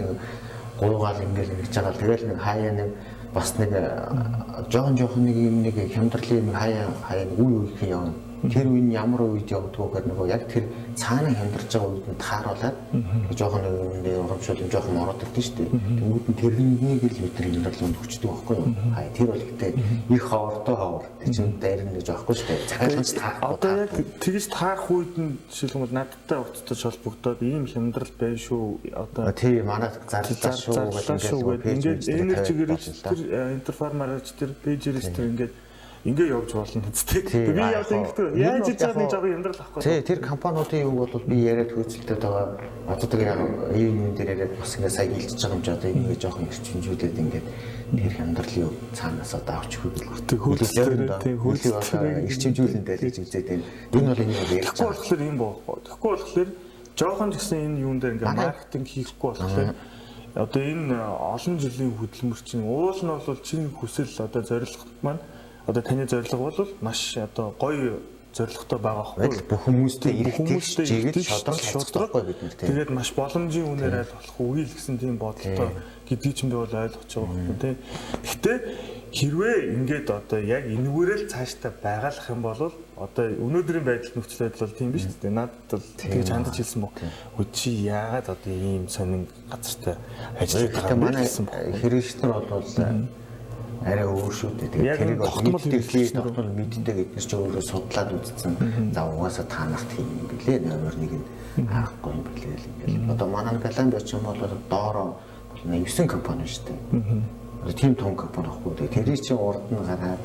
B: гуйгаал ингээд ингэж байгаа. Тэгэл нэг хаяа нэг бас нэг жоохон нэг юм нэг хямдралын хаяа үе их юм. Тэр үе нь ямар үед явдгүйгээр нөгөө яг тэр цаана хямдарч байгаа үед нь тааруулаад жоохон нэг урамшуул юм жоохон ороод ирдэ шүү дээ. Тэнгүүд нь тэрнийг л бид нар хямдралын хүчтэй байхгүй юу? Хай тэр бол ихтэй их ховортой тэр чинь дээр нэг жоохгүй шүү дээ. Захиалгч таах.
A: Одоо яг тэгж таарах үед нь жишээлбэл надтай уцтаж холбогдоод ийм хямдрал байна шүү. Одоо
B: тий манай зарлаа шүү
A: гэдэг ингээд энержигээр тэр интерфармарч тэр пэйжэрс тэр ингээд явж болно үстэй. Би яг ингэдэг. Яаж хийж байгаа нэг жоохон хямдрал авахгүй.
B: Тий, тэр компаниудын юм бол би яриад хөөцөлдөд байгаа. Одоо тэгээ ийм юм дээр яриад бас ингээд сайн хилжиж байгаа юм чи одоо ингээд жоохон ирчимжүүлээд ингээд тэр хямдралын цаанаас одоо авч хөөдөг. Хөөцөлдөд ирчимжүүлэн дайлж үзээд байна. Энэ бол энэ яг
A: ярихгүй болохоор юм боохгүй. Тэгэхгүй болохоор жоохон гэсэн энэ юун дээр ингээд маркетинг хийхгүй болохоор одоо энэ олон жилийн хөдөлмөр чинь уул нь бол чинь хүсэл одоо зорилго маань одоо таны зорилго бол маш одоо гоё зорилготой байгаа байхгүй
B: бүх хүмүүстэй эргэжтэйг шудраггүй бид нар тийм.
A: Тэгээд маш боломжийн үнээр айл болох үгүй л гэсэн тийм бодолтой гэдгийг ч юм би бол ойлгож байгаа байхгүй тийм. Гэтэ хэрвээ ингээд одоо яг энэгээрээ л цаашдаа байгалах юм бол одоо өнөөдрийн байдал нөхцөл байдал бол тийм биш үү? Надад бол тэгж хандаж хэлсэн баг. Чи яагаад одоо ийм сонин газартай ажиллаж байгаа
B: манай хэрэгчнэр бол арай өөр шүү дээ.
A: Яг
B: Тэгээд тэрийг
A: тогтмол хэрэглэгч нар
B: тогтмол мэддэг гэдгээр ч өөрөө судлаад үзсэн. За угаасаа таанах тийм юм билээ. Номер 1 нь авахгүй юм билээ л ингээл. Одоо манай Колумбиач юм бол доороо 9 компани шүү дээ. Тийм том компани ахгүй. Тэгээд тэрийг чи урд нь гараад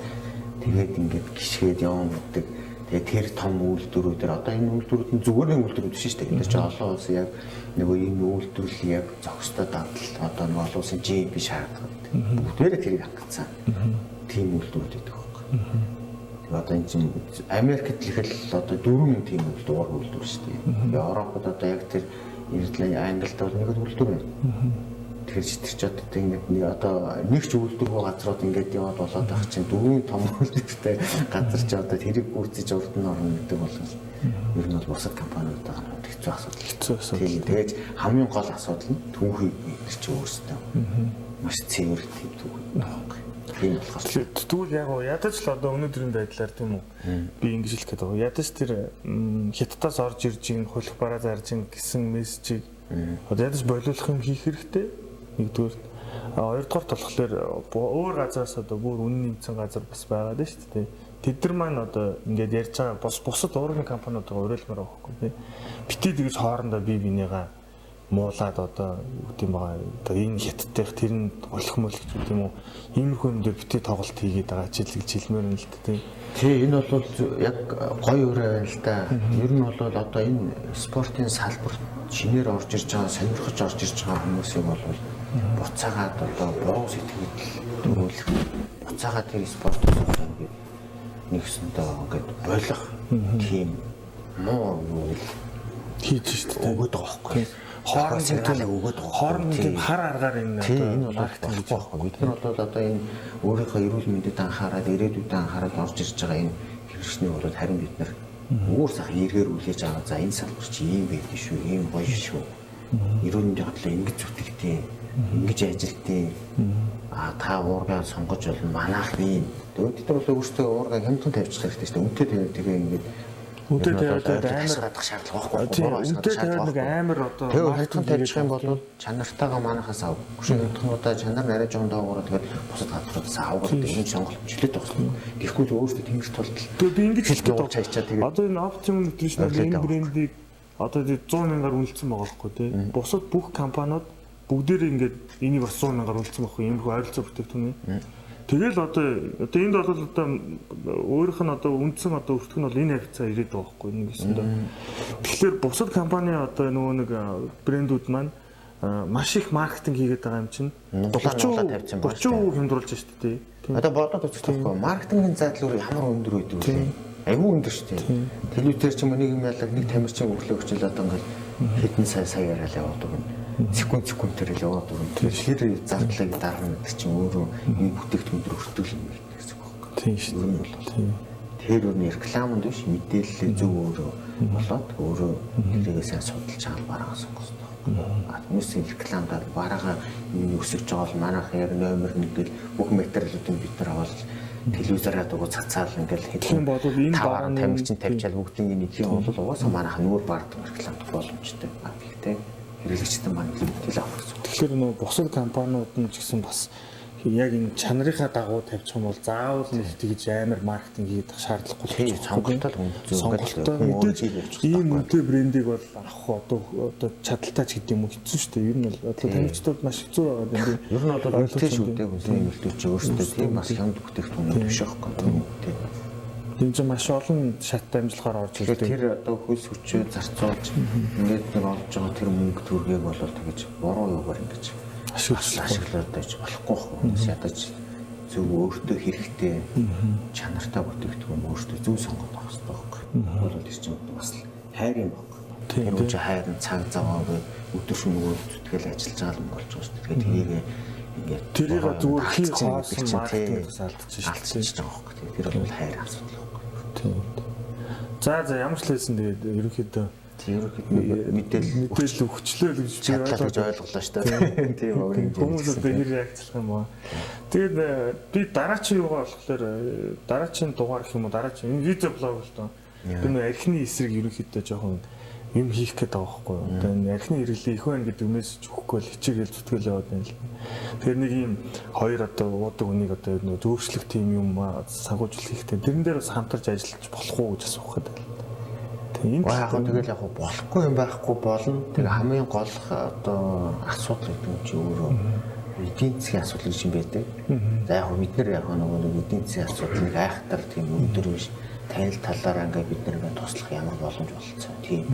B: тэгээд ингээд гიშгээд явна гэдэг. Тэгээд тэр том үйлдвэрүүдээр одоо энэ үйлдвэрүүд нь зүгээр нэг үйлдвэрүүд биш шүү дээ. Тэр чи олон улс яг нөгөө ийм үйлдвэрлэл яг зохистой дадал одоо нэг олон улсын GDP шаардлагатай. Бүгдээрээ тэрийг хангацсан. Тийм үйлдвэрүүд гэдэг байхгүй. Тэгээд одоо энэ чинь Америкт л ихэл одоо 4 тийм үйлдвэр шүү дээ. Европод одоо яг тэр Ирланд, Англид бол нэг үйлдвэр байна. Тэгэхээр ч тэр ч одоо нэг ч үйлдвэргүй газрууд ингээд яваад болоод байх чинь 4 том үйлдвэртэй газар ч одоо тэрийг гүйцэж урд нь орно гэдэг бол ер нь бол бусад компаниудаа хэцүү асуудал. Тийм тэгээд хамгийн гол асуудал нь түүхийг тэр чинь өөрсдөө маш цэвэр тийм түүх байхгүй. Тийм болохоор
A: тэгвэл яг ядаж л одоо өнөөдрийн байдлаар тийм үү би ингэж хэлэх гээд байгаа. Ядаж тэр хятадаас орж ирж ийн хөлөх бараа зарж ийн гэсэн мессежийг одоо ядаж болиулах юм хийх хэрэгтэй. Нэгдүгээр хоёрдугаар болохоор өөр газраас одоо бүр үнэн нэмсэн газар бас байгаа дээ шүү дээ. Тэд нар маань одоо ингээд ярьж байгаа бусад уургийн компаниудаа уриалмаар байгаа байхгүй тий. Битээ тэгж хоорондоо бие бинийгаа муулаад одоо юу гэдэм байгаа. Одоо энэ хятадтайх тэр нь олох мөлч гэдэг юм уу. Иймэрхүү юм дээр битээ тоглолт хийгээд байгаа ч гэж хэлмээр юм л дээ тий.
B: Тий энэ бол яг гоё өрөө байна л да. Ер нь бол одоо энэ спортын салбар шинээр орж ирж байгаа, сонирхож орж ирж байгаа хүмүүсийг бол буцаагаад одоо буруу сэтгэл төрүүлэх, буцаагаад тэр спортыг ингээд нэгсэндээ ингээд болох тийм муу юу
A: хийж шүү дээ.
B: Өгöd байгаа байхгүй.
A: Хооронд тийм хар аргаар энэ
B: бол маркетинг байхгүй. Бид нар бол одоо энэ өөрийнхөө эрүүл мэндэд анхаарал, ирээдүйд анхаарал орж ирж байгаа энэ хэрэгшний бол харин бид нар өөр сайхан эргээр үлээж аваа. За энэ салбар чи ийм байдаг шүү, ийм гоё шүү. Эрүүл мэндийн хөтлөө ингэж зүтгэдэг, ингэж ажилтдаг. Та уургаа сонгож болно, манайх ийм. Бид нар бол өөрсдөө уургаа хямдхан тавьчих хэрэгтэй шүү дээ. Үнэтэй тэгээ ингэж
A: үнтэй тавиад амар
B: гадах шаардлага байхгүй.
A: Үнтэй тавиад нэг амар одоо
B: тэгээ хайтхан тавьчих юм бол чанартайгаа манахаас ав. Хөшөө хайтхнуудаа чанар нарийн жоон доогоор тэгээд бусад газруудаас аваад энэ сонголт хилээд байгаа. Тэгэхгүй л өөрсдөө тэнгэр толтол.
A: Тэгээ би ингэж хэлдэг
B: байгаа чаячаа тэгээд
A: одоо энэ Optimum Nutrition энэ брендийг одоо 100,000-аар үнэлсэн байгаа байхгүй тий. Бусад бүх компаниуд бүгдээрээ ингээд энийг бас 100,000-аар үнэлсэн байхгүй. Иймэрхүү ойролцоо бүтээгдэхүүн. Тэгэл одоо энд бол одоо өөрийнх нь одоо үндсэн одоо өртөх нь бол энэ хавцаа ирээд байгаа байхгүй нэг юмсэндээ. Тэгэхээр бусад компани одоо нөгөө нэг брэндүүд маань маш их маркетинг хийгээд байгаа юм чинь 30% хямдруулж шүү дээ.
B: Одоо бодоод үзэх байхгүй маркетингийн задлуур ямар өндөр үйдэг вэ? Айгүй өндөр шүү дээ. Телевизээр ч юм нэг юм ялаг нэг тамирчин өглөө өчил одоо ингээд хэдэн сая яриад яваад байгаа. Секундээр л яваад байгаа. Тэгэхээр зардлыг дарна гэдэг чинь өөрөө энэ бүтээгдэхүүн дээр өртгөл юм гэсэн үг байна.
A: Тийм шүү дээ.
B: Тэр өөр рекламанд биш мэдээлэл зөв өөрөө болоод өөрөө тэрийгээ сайн судалж чаал бараа сонгосон. Хүмүүсийн рекламдад бараага өсөж байгаа бол манайх яг номер 1 гэл бүх материалуудыг бид нар аваад телевизээр дагуу цацаал ингээл
A: хэдэн бодвол энэ
B: барааны тамирчин тавьчаал бүгднийг нэг юм бол угаасаа манайх нүүр баард рекламд боломжтой. Гэхдээ хэрэглэгчтэй маань хэмтэл авах гэсэн.
A: Тэгэхээр нөгөө бусад компаниуд нь ч гэсэн бас яг энэ чанарынхаа дагуу тавьчих юм бол заавал нэг тэгж амар маркетинг хийх шаардлагагүй.
B: Тийм сонголттой
A: сонголттой мэдээж ийм үнэтэй брендийг бол авах одоо чадaltaй ч гэдэг юм уу хэцүү шүү дээ. Ер нь бол одоо тамирчдад маш хэцүү байгаа юм.
B: Ер нь бол үнэтэй шүү дээ. Хүнсний эмэлтүүд чи өөрсдөө тийм бас хямд бүтээгдэхүүн биш байхгүй тийм.
A: Тийм ч маш олон шаттай амжилгаар орж ирдэг.
B: Тэр одоо хөлс хүчээ зарцуулж ингээд нэг олж байгаа тэр мөнгө төргийг бол тэгэж буруу юугаар ингэж ашиглаад байж болохгүй хүмүүс ядаж зөв өөртөө хэрэгтэй чанартай бүтээгдэхүүн өөртөө зөв сонгоод авах хэрэгтэй байхгүй. Бол тэр чинь бас хайр юм байна. Тэр үгүй хайр нь цаг заваагүй өдөр шөнөөр зүтгэл ажиллаж байгаа юм болж байгаа шүү дээ. Тэгээд ингээд
A: тэрийг зүгээр хий хоосон маркетингээс алдчихж
B: байгаа байхгүй. Тэр бол хайр асуудал байхгүй.
A: За ямар ч лээсэн тэгээд ерөнхийдөө мэдээлэл өгчлөө гэж
B: чадлаа гэж ойлголоо шүү дээ. Тийм өөр
A: хүмүүс одоо хэр реакцлах юм баа. Тэгээд би дараачийн юугаа болохоор дараачийн дугаар гэх юм уу дараачийн энэ видео блог л доо. Би нөө архины эсрэг ерөнхийдөө жоохон юм хийх гээд байгаа байхгүй юу. Одоо энэ архины хэрэглээ их байна гэдэг мессеж өгөхгүй л хичээгээл зүтгэл яваад байна л. Тэгэхээр нэг юм хоёр одоо уудаг хүнийг одоо нөө зөөрчлөх тийм юм сангуужлах хэрэгтэй. Тэрэн дээр бас хамтарч ажиллаж болох уу гэж асуух гэдэг.
B: Тэгээд тэгэл яг болохгүй юм байхгүй болно. Тэгээ хамгийн гол одоо асуудал гэдэг нь чи өөрөө эдийн засгийн асуудал гэж юм байдаг. За яг бид нар яг нэг эдийн засгийн асуудлыг айхтар тийм өндөр биш танил талаараа ингээд бид нар ингээд туслах ямар боломж болцсон. Тийм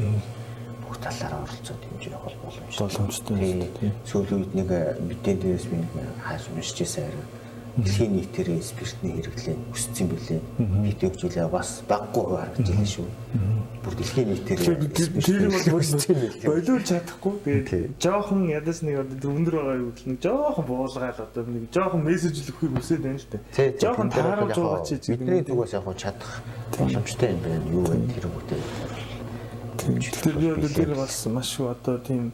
B: бүх талаараа оролцоод хэмжээ явах боломжтой. Сүүлийн үед нэг мэдээ дээрээс би нэг хааж уншиж байсан хэрэг дэлхийн нийтээр спиртний хэрэглээ өссөн билээ. Бид өгчүүлээ бас баггүй харагдаж байна шүү. Бүр дэлхийн нийтээр
A: тэр бол болиулж чадахгүй. Тэгээд жоохон ядаж нэг одоо өндөр байгаа юу гэх нэг жоохон буулгаал одоо нэг жоохон мессеж өгөхийг хүсээд байна л дээ. Жоохон тааруулж байгаа чи
B: бидний зүгээс яг чадах боломжтой юм байна. Юу вэ тэр үгтэй.
A: Тэр би одоо тэр бас маш их одоо тийм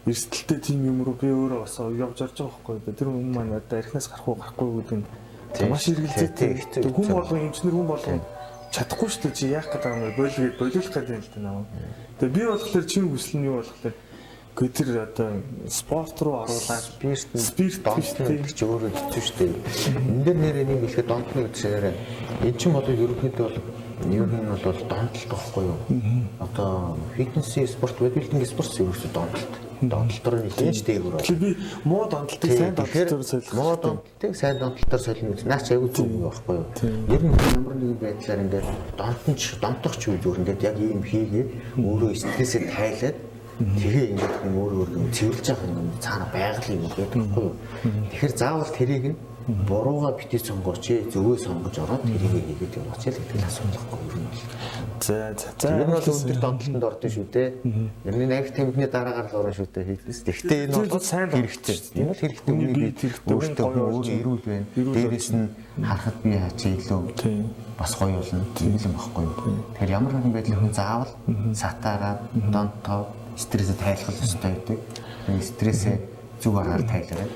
A: эрсдэлтэй тийм юм руу би өөрөө бас явж орж байгаа байхгүй. Тэр хүн маань одоо архинаас гарахгүй гэдэг нь маш эргэлзээтэй. Хүн болгон эмчнэр хүн болгон чадахгүй шүү дээ. Чи яах гэдэг юм бэ? Болиулах гэдэг юм л дээ наа. Тэгээ би болохоор чинь хүсэл нь юу болохоор гэхдээ тэр одоо спорт руу оруулаад спирт донтны ч өөрөө хэцүү шүү дээ. Энд дээр нэрээ нэг хэлэхэд донтны гэхээр эн чинь одоо ерөнхийдөө бол донтолт байхгүй юу? Одоо фитнес спорт, бодибилдинг спорт ерөөсөө донтолт. Донтолтоор нь хинж дээгүүр. Тэгэхээр би муу донтолтыг сайн донтолтоор солих.
B: Муу донтолтыг сайн донтолтоор солино гэж наач аягүй зүг юм байхгүй юу? Ер нь ямар нэгэн байдлаар ингээд донтогч үе зүгээр ингээд яг ийм хийгээд өөрөө стрессээ тайлаад тэгээ ингээд өөрөө цэвэрлж явах юм цаана байгаль юм гэдэг байхгүй юу? Тэгэхээр заавал тэрийг нь бурууга битээ сонгооч, зөвөө сонгож ороод тэрийг хийгээд яваач л гэдэг нь асуудал байхгүй юу?
A: За
B: энэ бол өндөр донтолтод ордог шүү дээ. Ер нь найх тамхины дараагаар л орно шүү дээ хийхээс. Гэхдээ энэ бол сайн хэрэгтэй. Энэ бол хэрэгтэй үний би өөртөө өөрөө ирүүл байна. Дээрээс нь харахад би хачаа илүү бас гоё болно. Тийм л юм баггүй юу. Тэгэхээр ямар нэгэн байдлаар хүн заавал сатаараа донтоо стрессээ тайлах хэрэгтэй байдаг. Энэ стрессээ зүг аргаар тайлаарай.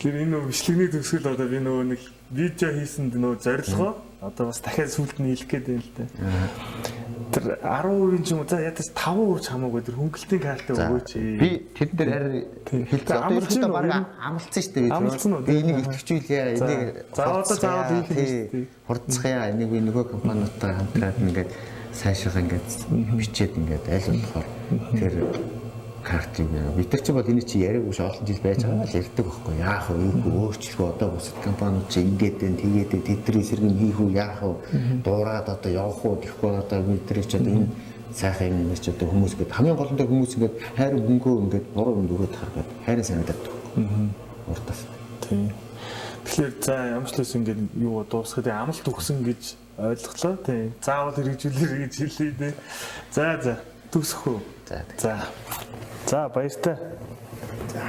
A: Тэгэхээр энэ бичлэгний төгсгөл одоо би нөгөө нэг видео хийсэнд нөгөө зорилгоо одоо бас дахиад сүлд нь хэлэх гээд байна л да. Тэр 10% ч юм уу за ядаж 5% ч хамаагүй тэр хөнгөлтийн картаа өгөөч.
B: Би тэр дээр харин хэлсэн. Одоо ерөнхийдөө баг амлцсан шүү дээ. Би энийг итгэвчүүлээ. Энийг
A: заавал хийх юм шүү дээ.
B: Хурцгая. Энийг би нөгөө компаниудтай хамтраад ингээд сайшаага ингээд бичээд ингээд аль болохоор тэр картыг бид нар чи бол энэ чи яриаг ууш олон жил байж байгаа л ярьдаг байхгүй яах вэ өөрчлөлгөө одоо бусад компаниуд чи ингээд байна тэгээд тэдний сэргэн хийх үү яах вэ дуурайд одоо явах уу гэхгүй одоо бидний ч одоо энэ сайхан юм чи одоо хүмүүс гээд хамгийн гол нь хүмүүс ингээд хайр өнгөө ингээд буруу юм өрөөд харгаад хайрын санагдаад уртаас
A: тийм тэгэхээр за ямчлаас ингээд юу дуусгаад амлалт өгсөн гэж ойлголоо тийм заавал хэрэгжүүлээрэй гэж хэлээ дээ за төгсөх үү за баяртай. За.